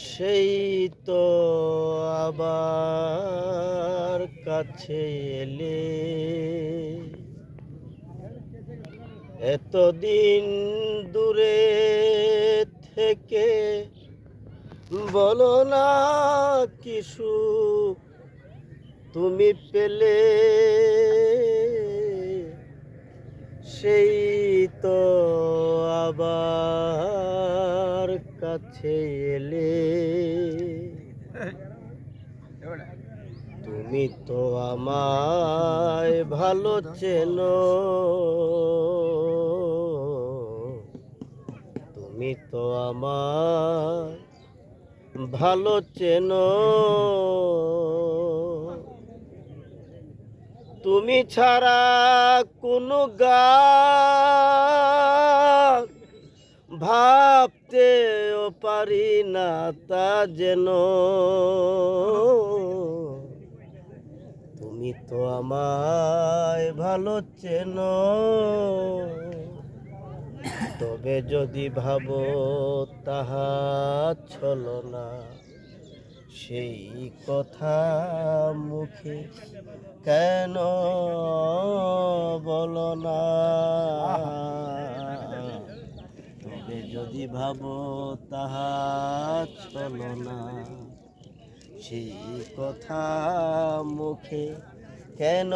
সেই তো আবার কাছে এলে, এতদিন দূরে থেকে বলো না কি সুখ তুমি পেলে। সেই তো আবার কাছে এলে, তুমি তো আমায় ভালো চেনো, তুমি তো আমায় ভালো চেনো। তুমি ছাড়া কোনো গান ভাবতেও পারি না তা যেন। তুমি তো আমায় ভালো চেনো, তবে যদি ভাবো তাহা ছলো না, সেই কথা মুখে কেন বলো না। তবে যদি ভাবো তাহা ছলো না, সেই কথা মুখে কেন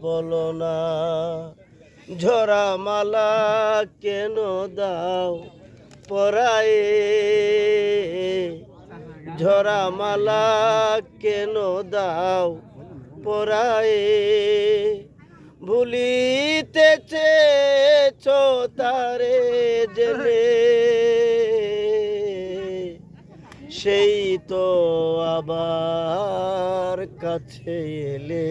বলো না। ঝরা মালা কেন দাও পরায়ে, ঝরা মালা কেন দাও পরায়ে। ভুলিতে চেয়েছো তারে জেনে, সেই তো আবার কাছে এলে।